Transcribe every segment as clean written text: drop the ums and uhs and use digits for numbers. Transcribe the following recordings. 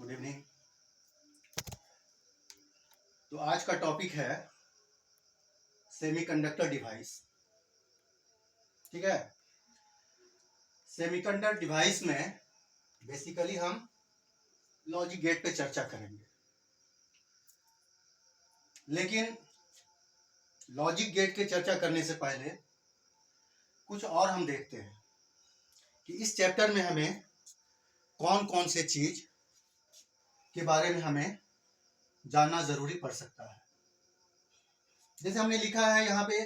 Good evening. तो आज का टॉपिक है सेमीकंडक्टर डिवाइस। ठीक है, सेमीकंडक्टर डिवाइस में बेसिकली हम लॉजिक गेट पे चर्चा करेंगे, लेकिन लॉजिक गेट के चर्चा करने से पहले कुछ और हम देखते हैं कि इस चैप्टर में हमें कौन कौन से चीज के बारे में हमें जानना जरूरी पड़ सकता है। जैसे हमने लिखा है यहाँ पे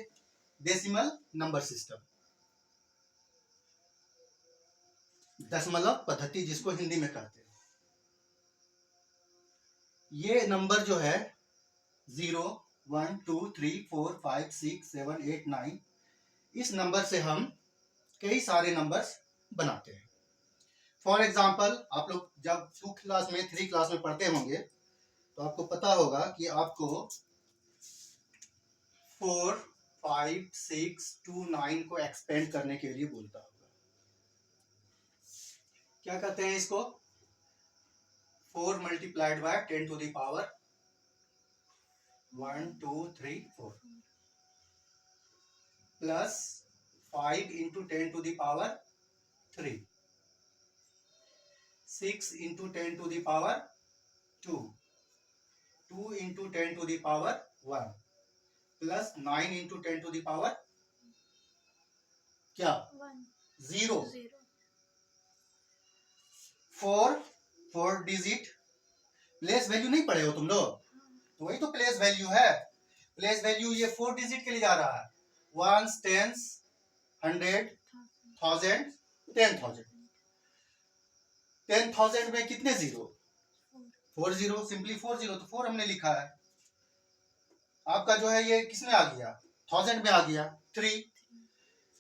डेसिमल नंबर सिस्टम, दशमलव पद्धति जिसको हिंदी में कहते हैं। ये नंबर जो है 0, 1, 2, 3, 4, 5, 6, 7, 8, 9, इस नंबर से हम कई सारे नंबर्स बनाते हैं। फॉर एग्जाम्पल, आप लोग जब 2 क्लास में 3 क्लास में पढ़ते होंगे तो आपको पता होगा कि आपको 4, 5, 6 to 9 को एक्सपेंड करने के लिए बोलता होगा। क्या कहते हैं इसको? 4 multiplied by 10 to the power 1, 2, 3, 4 plus 5 into 10 to the power 3, 6 into 10 to the power 2, 2 into 10 to the power 1 plus 9 into 10 to the power क्या? 0। 4 डिजिट प्लेस वैल्यू नहीं पढ़े हो तुम लोग? तो वही तो प्लेस वैल्यू है। प्लेस वैल्यू ये 4 डिजिट के लिए जा रहा है। 1, 10, 100, 1000, 10,000। 10,000 में कितने जीरो? 4 जीरो, सिंपली 4 जीरो, तो 4 हमने लिखा है। आपका जो है ये किसमें आ गया? 1000 में आ गया 3।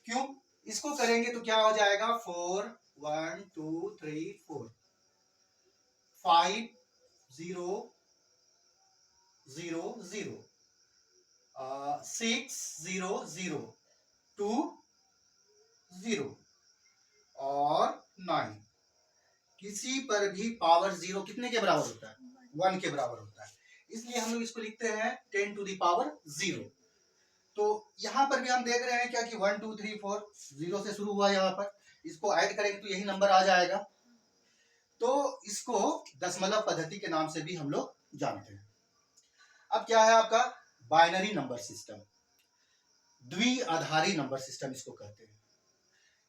क्यों? इसको करेंगे तो क्या हो जाएगा? 4, 1, 2, 3, 4, 5, 0, 0, 0, 6, 0, 0, 2, 0 और 9। किसी पर भी पावर 0 कितने के बराबर होता है? 1 के बराबर होता है। इसलिए हम लोग इसको लिखते हैं 10 to the power 0। तो यहां पर भी हम देख रहे हैं क्या कि 1, 2, 3, 4 0 से शुरू हुआ। यहाँ पर इसको ऐड करेंगे तो यही नंबर आ जाएगा। तो इसको दशमलव पद्धति के नाम से भी हम लोग जानते हैं। अब क्या है आपका? बाइनरी नंबर सिस्टम, द्विआधारी नंबर सिस्टम इसको कहते हैं।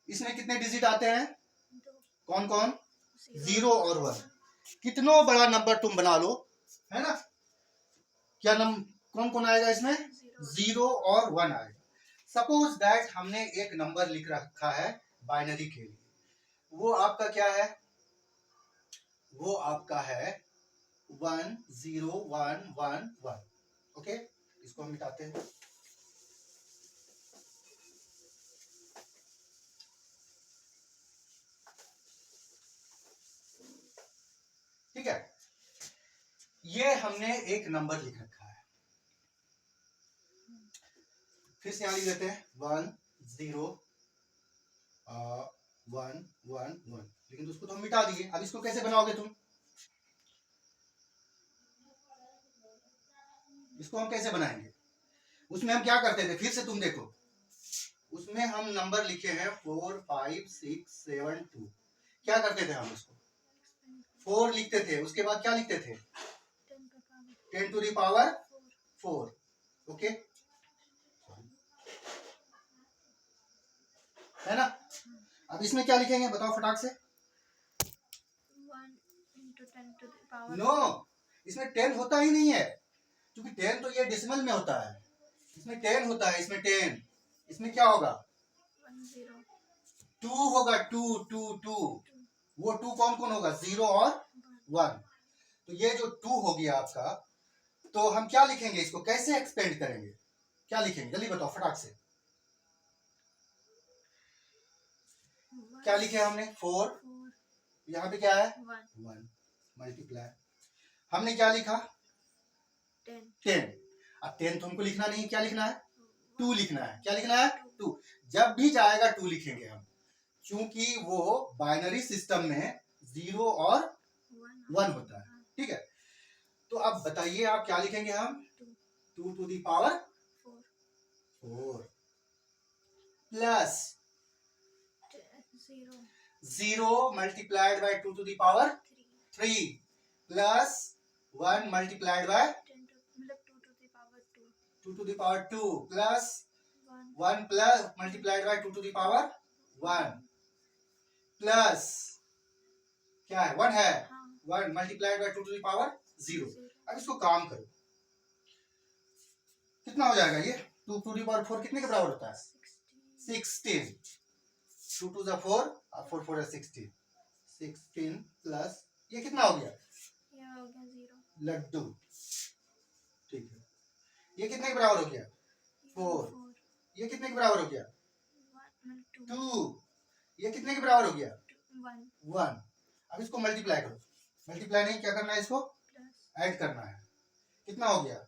इसमें कितने डिजिट आते हैं? कौन कौन? 0 और 1। कितनों बड़ा नंबर तुम बना लो, है ना, क्या कौन कौन आएगा इसमें? 0 और 1 आएगा। सपोज दैट हमने एक नंबर लिख रखा है बाइनरी के लिए, वो आपका क्या है? वो आपका है 1, 0, 1, 1, 1। ओके, इसको हम मिटाते हैं। ठीक है, ये हमने एक नंबर लिख रखा है। फिर से यहां लिख देते हैं 1, 0, 1, 1, 1। लेकिन उसको तो हम मिटा दिए। अब इसको कैसे बनाओगे तुम? इसको हम कैसे बनाएंगे? उसमें हम क्या करते थे? फिर से तुम देखो, उसमें हम नंबर लिखे हैं 4, 5, 6, 7, 2। क्या करते थे हम? उसको 4 लिखते थे, उसके बाद क्या लिखते थे? 10 to the power 4। ओके, है ना? अब इसमें क्या लिखेंगे बताओ फटाक से। 1 into 10 to the power। No, इसमें 10 होता ही नहीं है, क्योंकि 10 तो ये डेसिमल में होता है। इसमें 10 होता है, इसमें 10। इसमें क्या होगा? 1, 0, 2 होगा। 2, 2, 2। वो 2 कौन कौन होगा? 0 और 1। तो ये जो 2 हो गया आपका, तो हम क्या लिखेंगे? इसको कैसे एक्सपेंड करेंगे? क्या लिखेंगे जल्दी बताओ फटाक से। क्या लिखे हमने? 4। यहाँ पे क्या है? 1 मल्टीप्लाई। हमने क्या लिखा? 10। अब 10 तो हमको लिखना नहीं, क्या लिखना है? 2 लिखना है। क्या लिखना है? 2। जब भी जाएगा 2 लिखेंगे हम, क्योंकि वो बाइनरी सिस्टम में 0 और 1 होता है, ठीक है। तो अब बताइए आप क्या लिखेंगे हम, 2 to the power 4 plus 0 multiplied by 2 to the power 3 plus 1 multiplied by 2 to the power 2 plus 1 plus multiplied by 2 to the power 1 plus क्या है 1 है, 1 multiplied by 2 to the power 0। अब इसको काम करो, कितना हो जाएगा ये, 2 to the power 4 कितने के बराबर होता है, 16। 2 to the 4 और 4 4 16, 16 प्लस ये कितना हो गया, लड्डू, ठीक है। ये कितने के बराबर हो गया, 4। ये कितने के बराबर हो गया, 2। ये कितने के बराबर हो गया, 1। अब इसको मल्टीप्लाई करो, मल्टीप्लाई नहीं क्या करना है, इसको ऐड करना है। कितना हो गया,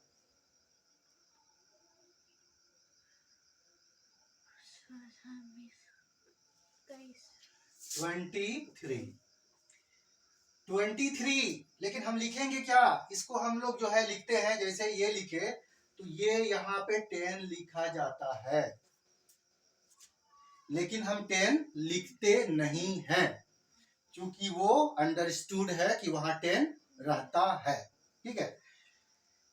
23। लेकिन हम लिखेंगे क्या, इसको हम लोग जो है लिखते हैं, जैसे ये लिखे तो ये यहाँ पे 10 लिखा जाता है, लेकिन हम 10 लिखते नहीं हैं क्योंकि वो अंडरस्टूड है कि वहां 10 रहता है, ठीक है।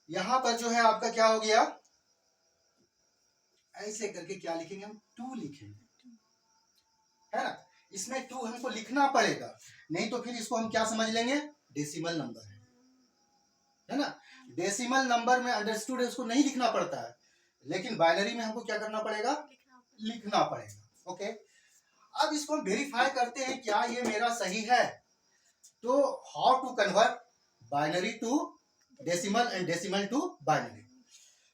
यहां पर जो है आपका क्या हो गया, ऐसे करके क्या लिखेंगे हम, 2 लिखेंगे, है ना। इसमें 2 हमको लिखना पड़ेगा, नहीं तो फिर इसको हम क्या समझ लेंगे, डेसिमल नंबर है ना। डेसिमल नंबर में अंडरस्टूड है, उसको नहीं लिखना पड़ता है, लेकिन बाइनरी में हमको क्या करना पड़ेगा, लिखना पड़ेगा। ओके, अब इसको हम वेरीफाई करते हैं क्या ये मेरा सही है। तो how to convert binary to decimal and decimal to binary.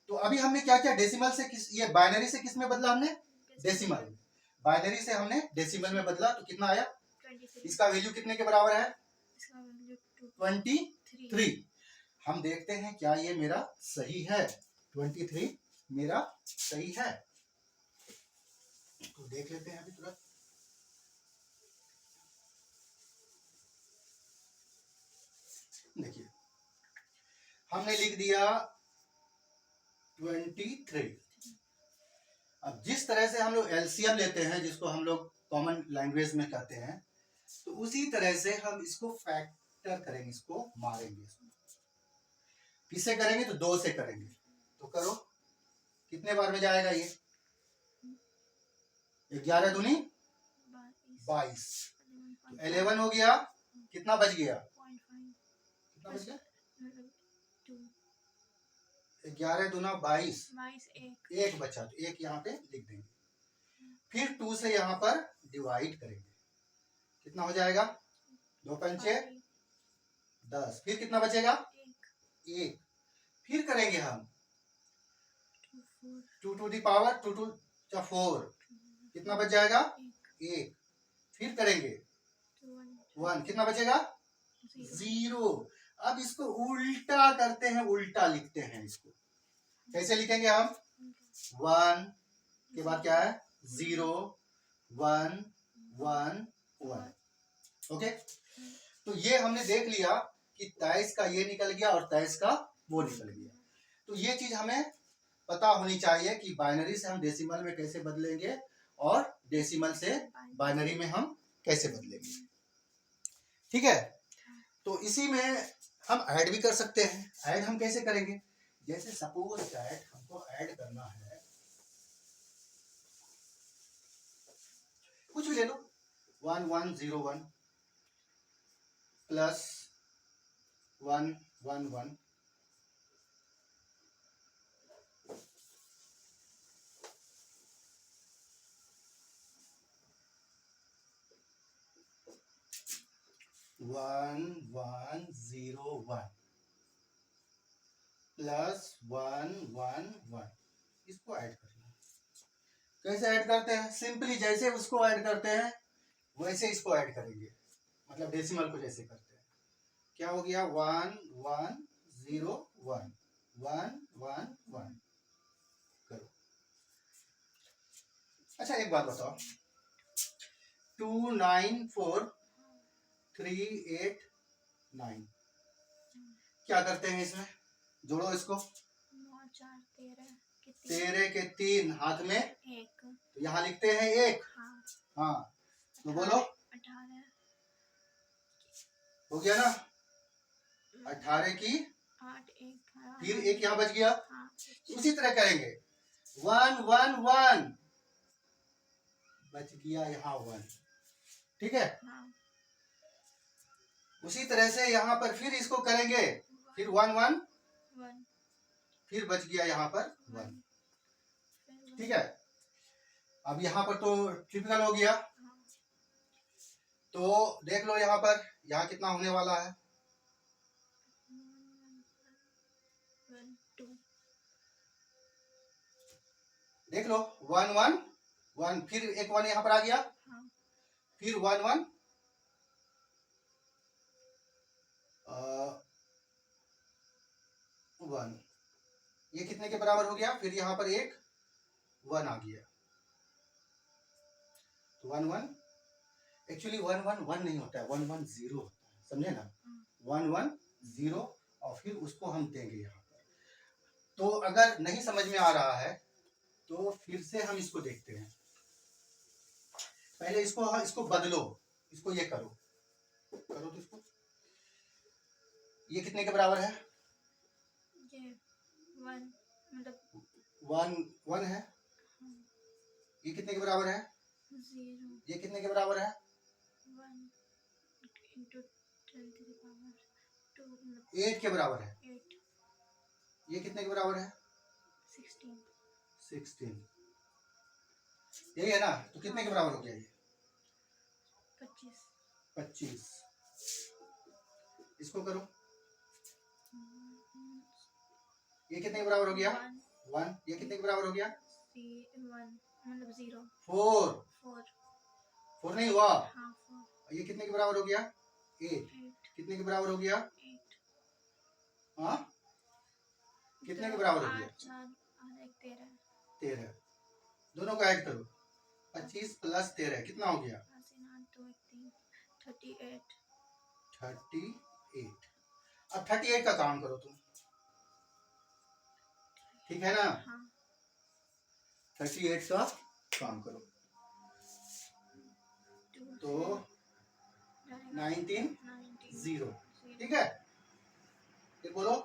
तो अभी हमने क्या किया, डेसिमल से किस, ये बाइनरी से किस में बदला हमने, डेसिमल में। बाइनरी से हमने डेसिमल में बदला तो कितना आया, इसका वैल्यू कितने के बराबर है, 23। हम देखते हैं क्या ये मेरा सही है, 23 मेरा सही है, तो देख लेते हैं अभी तुरंत। देखिए हमने लिख दिया 23। अब जिस तरह से हम लोग एलसीएम लेते हैं, जिसको हम लोग कॉमन लैंग्वेज में कहते हैं, तो उसी तरह से हम इसको फैक्टर करेंगे, इसको मारेंगे। किससे करेंगे, तो 2 से करेंगे। तो करो, कितने बार में जाएगा ये, 11 दूनी 22, 11 हो गया, कितना बच गया, कितना बच गया, 11 दूना 22, एक बचा, तो एक यहाँ पे लिख देंगे। फिर 2 से यहाँ पर डिवाइड करेंगे, कितना हो जाएगा, 2 पंचे 10, फिर कितना बचेगा, 1। फिर करेंगे हम 2 to the power 2 to the 4, कितना बच जाएगा, 1। फिर करेंगे 1, कितना बचेगा, 0। अब इसको उल्टा करते हैं, उल्टा लिखते हैं। इसको कैसे लिखेंगे हम, 1 के बाद क्या है, 0 1 1 1। ओके, तो ये हमने देख लिया कि 23 का ये निकल गया और 23 का वो निकल गया। तो ये चीज हमें पता होनी चाहिए कि बाइनरी से हम डेसिमल में कैसे बदलेंगे और डेसिमल से बाइनरी में हम कैसे बदलेंगे, ठीक है। तो इसी में हम ऐड भी कर सकते हैं। ऐड हम कैसे करेंगे, जैसे सपोज दैट हमको ऐड करना है, कुछ भी ले लो, 1 1 0 1 प्लस 1 1 1 1 1 0 1 प्लस 1 1 1, इसको ऐड करना है। कैसे ऐड करते हैं, सिंपली जैसे उसको ऐड करते हैं वैसे इसको ऐड करेंगे, मतलब डेसिमल को जैसे करते हैं। क्या हो गया, 1 1 0 1 1 1 1 करो। अच्छा एक बात बताओ, 2 9 4 3 8 9। क्या करते हैं इसमें, जोड़ो इसको। 9 4 13 के 13 के 3 हाथ में 1। तो यहाँ लिखते हैं 1। हाँ हाँ तो बोलो 18 हो गया ना। 18 की 8 1 फिर 1 यहाँ बच गया। हाँ उसी तरह करेंगे 1 1 1 बच गया यहाँ 1। ठीक है, हाँ उसी तरह से यहाँ पर फिर इसको करेंगे, फिर 1 1 1 फिर बच गया यहाँ पर 1। फिर ठीक है, अब यहाँ पर तो ट्रिपिकल हो गया। हाँ तो देख लो यहाँ पर, यहाँ कितना होने वाला है। 1 2 देख लो 1 1 1 फिर एक 1 यहाँ पर आ गया। हाँ फिर 1 1 1 ये कितने के बराबर हो गया। फिर यहाँ पर एक 1 आ गया। तो 1 1 एक्चुअली 1 1 1 नहीं होता है, 1 1 0 होता है, समझे ना। 1 1 0 और फिर उसको हम देंगे यहाँ पर। तो अगर नहीं समझ में आ रहा है तो फिर से हम इसको देखते हैं। पहले इसको बदलो, इसको ये करो तो इसको, ये कितने के बराबर है। ये 1 मतलब 1 1 है। ये कितने के बराबर है। 0 ये कितने के बराबर है। 1 into 10 to the power 2 मतलब 8 के बराबर है। 8 ये कितने के बराबर है। 16 16 यही है ना। तो कितने के बराबर हो गया ये। 25 25 इसको करो। ये कितने के बराबर हो गया। 1 ये कितने के बराबर हो गया। 1 मतलब 0 4 4 4 नहीं हुआ। हाँ 4 ये कितने के बराबर हो गया। 8 8 कितने के बराबर हो गया। 8 हाँ कितने के बराबर हो गया। 8 4 और 1 13 13 दोनों को ऐड करो। 25 प्लस 13 कितना हो गया। 38 38 अब 38 का काम करो तुम, ठीक है ना। हाँ 38 का काम करो 2 तो 19 0 ठीक है। फिर बोलो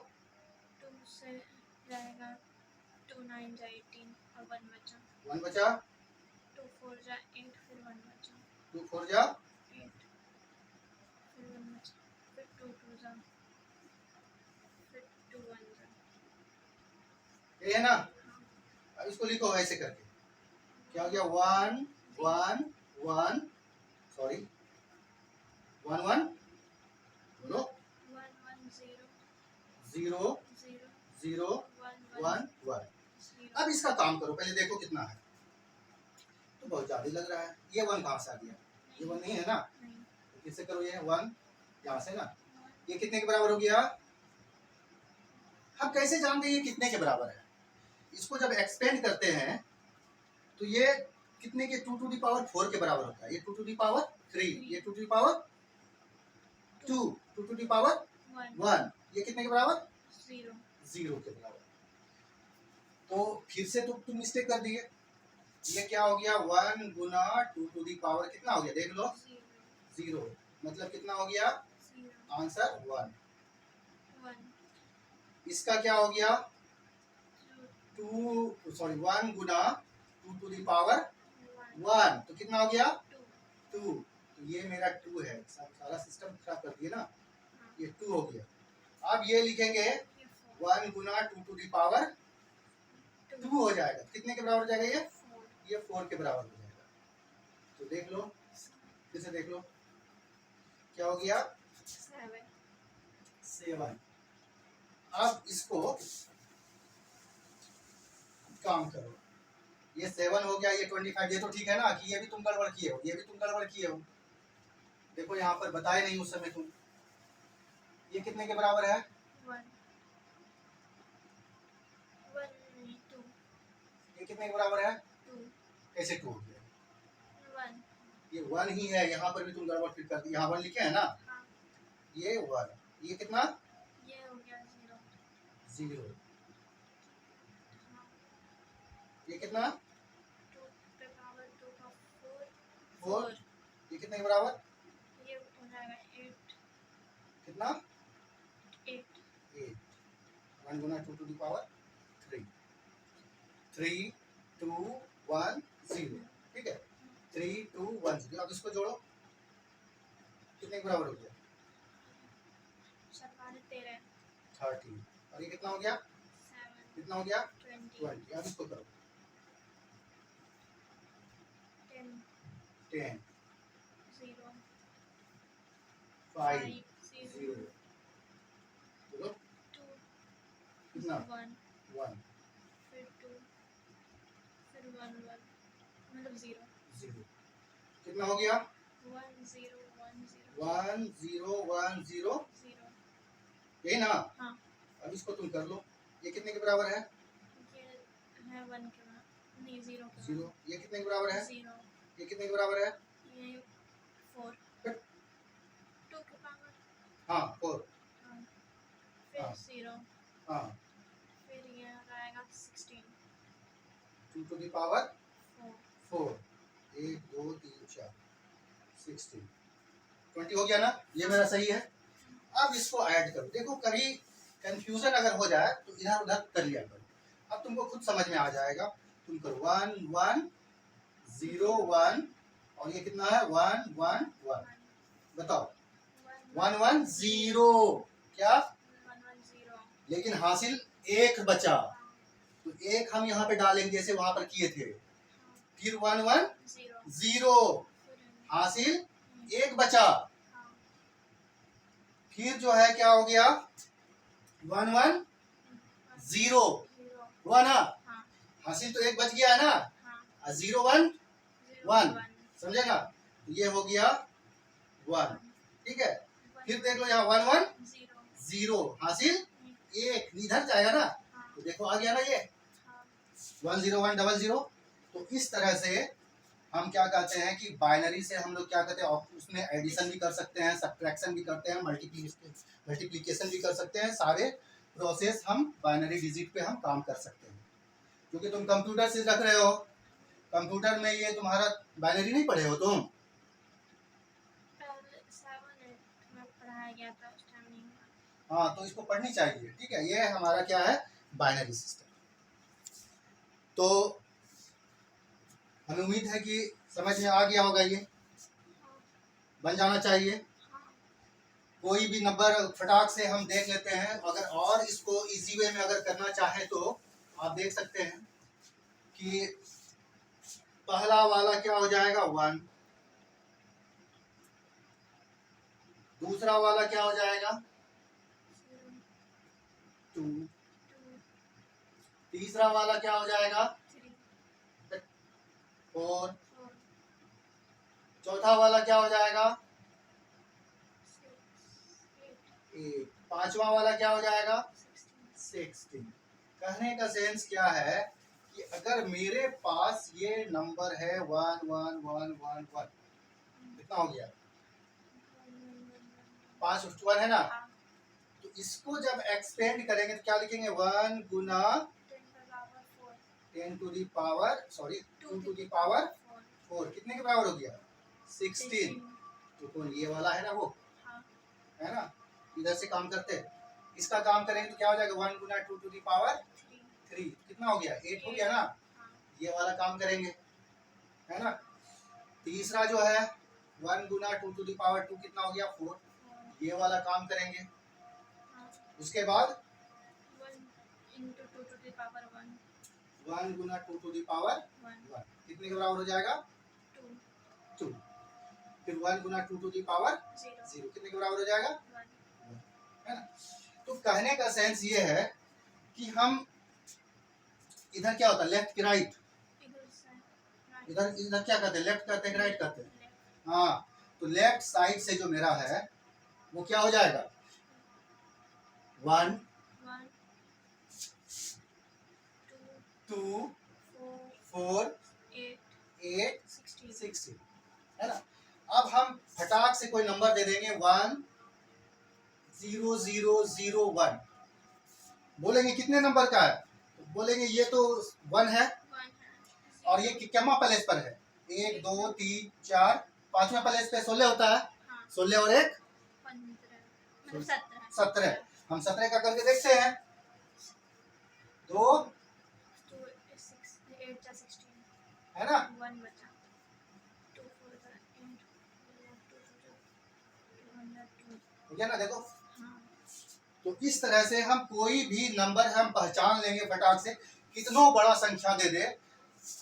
2 से जाएगा 2 9 जा 18 और 1 बचा 1 बचा। 2 4 जा 8 फिर 1 बचा 2 4 जा 8 फिर 1 बचा फिर 2 2 जा फिर 2 1 जा ये है ना। अब इसको लिखो ऐसे करके, क्या हो गया 1 1 1 सॉरी 1 1 बोलो 1 1 0 0 0 0 1 1 1। 0 अब इसका काम करो, पहले देखो कितना है। तो बहुत ज्यादा लग रहा है। ये 1 कहाँ से आ गया। ये 1 नहीं है ना। नहीं तो फिर से करो ये 1 यहाँ से ना। ये कितने के बराबर हो गया। हम कैसे जानते हैं ये कितने के बराबर है। इसको जब एक्सपेंड करते हैं तो ये कितने के 2 टू दी पावर 4 के बराबर होता है। ये 2 टू दी पावर 3 ये 2 to the power 2 2 to the power 1 ये कितने के बराबर 0 0 के बराबर। तो फिर से तुम मिस्टेक कर दिए। ये क्या हो गया 1 गुना 2 टू दी पावर कितना हो गया देख लो 0 मतलब कितना हो गया 0 आंसर 1। 1 इसका क्या हो गया 1 गुना 2 टू दी पावर 1 तो कितना हो गया 2। तो ये मेरा 2 है। सारा सिस्टम खराब कर दिया ना। ये 2 हो गया। अब ये लिखेंगे 1 गुना 2 टू दी पावर 2 हो जाएगा। कितने के बराबर हो जाएगा ये 4 के बराबर हो जाएगा। तो देख लो फिर से देख लो क्या हो गया 7। अब इसको काम करो। ये 7 हो गया ये 25 ये तो ठीक है ना कि ये भी तुम गड़बड़ किए हो ये भी तुम गड़बड़ किए हो। देखो यहाँ पर बताए नहीं उस समय तुम। ये कितने के बराबर है 1 2 ये कितने के बराबर है 2 कैसे 2 हो गया। 1 ये 1 ही है। यहाँ पर भी तुम गड़बड़ फिर कर दी। यहाँ 1 लिखे है ना। हाँ ये 1, ये कितना ये हो गया 0, 0, हाँ, ये कितना 2 पे पावर 2 का 4, 4, 4, ये कितने के बराबर ये हो जाएगा 8, कितना 8, 8, 1 गुना 2 टू द पावर 3, 3 2 1 0, ठीक है 3 2 1 0। अब इसको जोड़ो, कितने के बराबर हो गया 13, 30, और ये कितना हो गया 7, कितना हो गया 20, 20। अब इसको करो 10, 10 0, 5 5, 0, 0, बोलो 2, कितना 1, 1 फिर 2, फिर 1, 1, मतलब 0, 0, कितना हो गया 1, 0, 1, 0, 1 0 1 0, 0, यही ना। हाँ, अब इसको तुम कर लो, ये कितने के बराबर है ये है 1 के बराबर, नहीं 0 के 0, ये कितने के बराबर है बराबर, 0, ये कितने के बराबर है ये 4, 2 के पावर, हाँ 4, हाँ, फिर हाँ। 0, हाँ फिर ये आ जाएगा 16, 2 टू द पावर 4, 4, 1 2 3 4 16, 20 हो गया ना, ये मेरा सही है। अब इसको ऐड करो, देखो कभी कंफ्यूजन अगर हो जाए तो इधर उधर कर लिया करो, अब तुमको खुद समझ में आ जाएगा। तुम करो 1 1 0 1, और ये कितना है 1 1 1, बताओ 1 1 0, क्या 1, 1, 0, लेकिन हासिल एक बचा, तो एक हम यहाँ पे डालेंगे जैसे वहां पर किए थे, फिर 1 1 0, 0, हासिल एक बचा, फिर जो है क्या हो गया 1 1 0, हुआ ना, हासिल तो एक बच गया है ना, 0 1 1, समझे ना, तो ये हो गया 1, ठीक है। फिर देख लो यहाँ 1 1 0, हासिल एक, इधर जाएगा ना, तो देखो आ गया ना ये 1 0 1 0 0। तो इस तरह से हम क्या कहते हैं कि बाइनरी से हम लोग क्या कहते हैं, उसमें एडिशन भी कर सकते हैं, सब्ट्रैक्शन भी करते हैं, मल्टीप्लिकेशन भी कर सकते हैं, सारे प्रोसेस हम बाइनरी डिजिट पे हम काम कर सकते हैं। क्योंकि तुम कंप्यूटर से रख रहे हो, कंप्यूटर में ये तुम्हारा बाइनरी नहीं पढ़े हो तुम, हाँ तो इसको पढ़नी चाहिए, ठीक है। ये हमारा क्या है बाइनरी सिस्टम। तो हमें उम्मीद है कि समझ में आ गया होगा, ये बन जाना चाहिए। कोई भी नंबर फटाक से हम देख लेते हैं, अगर और इसको इजी वे में अगर करना चाहें तो आप देख सकते हैं कि पहला वाला क्या हो जाएगा 1, दूसरा वाला क्या हो जाएगा 2, तीसरा वाला क्या हो जाएगा 4, चौथा वाला क्या हो जाएगा 8, पांचवा वाला क्या हो जाएगा 16। कहने का सेंस क्या है कि अगर मेरे पास ये नंबर है 1 1 1 1 1, कितना हो गया 5 1 है ना, तो इसको जब एक्सपेंड करेंगे तो क्या लिखेंगे 1 गुना 10 to the power, sorry 2 to the power 4, कितने के बराबर हो गया 16। तो कौन ये वाला है ना, वो है ना, इधर से काम करते हैं, इसका काम करेंगे तो क्या हो जाएगा 1 गुना 2 टू दी पावर 3, कितना हो गया 8 हो गया ना, ये वाला काम करेंगे, है ना। तीसरा जो है 1 गुना 2 टू दी पावर 2, कितना हो गया 4, ये वाला काम करेंगे। उसके बाद 1 गुना 2 टू दी पावर 1, कितने के बराबर हो जाएगा 2, फिर 1 गुना 2 टू दी पावर 0, कितने के बराबर हो जाएगा 1, है ना। तो कहने का सेंस ये है कि हम इधर क्या होता है लेफ्ट की राइट, इधर इधर क्या करते हैं लेफ्ट करते हैं राइट करते हैं, हाँ तो लेफ्ट साइड से जो मेरा है वो क्या हो जाएगा 1 2 4 8 16, है ना। अब हम फटाक से कोई नंबर दे देंगे 1 0001 बोलेंगे कितने नंबर का है, तो बोलेंगे ये तो 1 है 1 है और ये कितना प्लेस पर है, 1 2 3 4 5वें प्लेस पे 16 होता है, हाँ 16 और 1 15 मतलब 17 17। हम 17 का करके देखते हैं, तो 2 6 8 जा 16 है ना, 1 बचा 2 4 जा 8 2 2 202 हो गया ना, देखो। हाँ तो इस तरह से हम कोई भी नंबर हम पहचान लेंगे फटाक से, कितना बड़ा संख्या दे दे,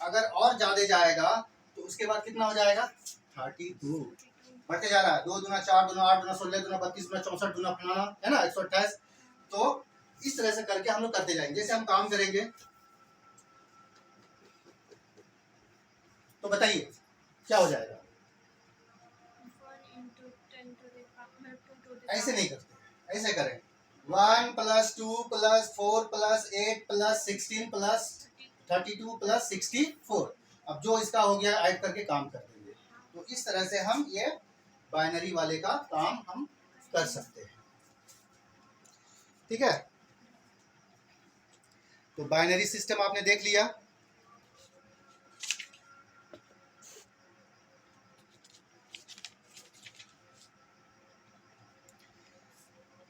अगर और ज्यादा जाएगा तो उसके बाद कितना हो जाएगा 32, बढ़ते जा रहा है, 2 दूना 4 दूना 8 दूना 16 दूना 32 दूना 64 दूना फलाना, है ना 128। तो इस तरह से करके हम लोग करते जाएंगे। जैसे हम काम करेंगे तो बताइए क्या हो जाएगा, 1 into 10 to the power 2 to the ऐसे power नहीं करते, ऐसे करें 1 + 2 + 4 + 8 + 16 + 32 + 64। अब जो इसका हो गया ऐड करके काम कर देंगे। तो इस तरह से हम ये बाइनरी वाले का काम हम कर सकते हैं, ठीक है। तो बाइनरी सिस्टम आपने देख लिया।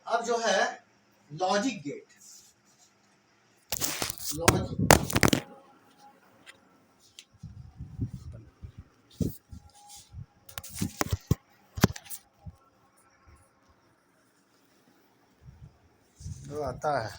अब जो है लॉजिक गेट, लॉजिक तो आता है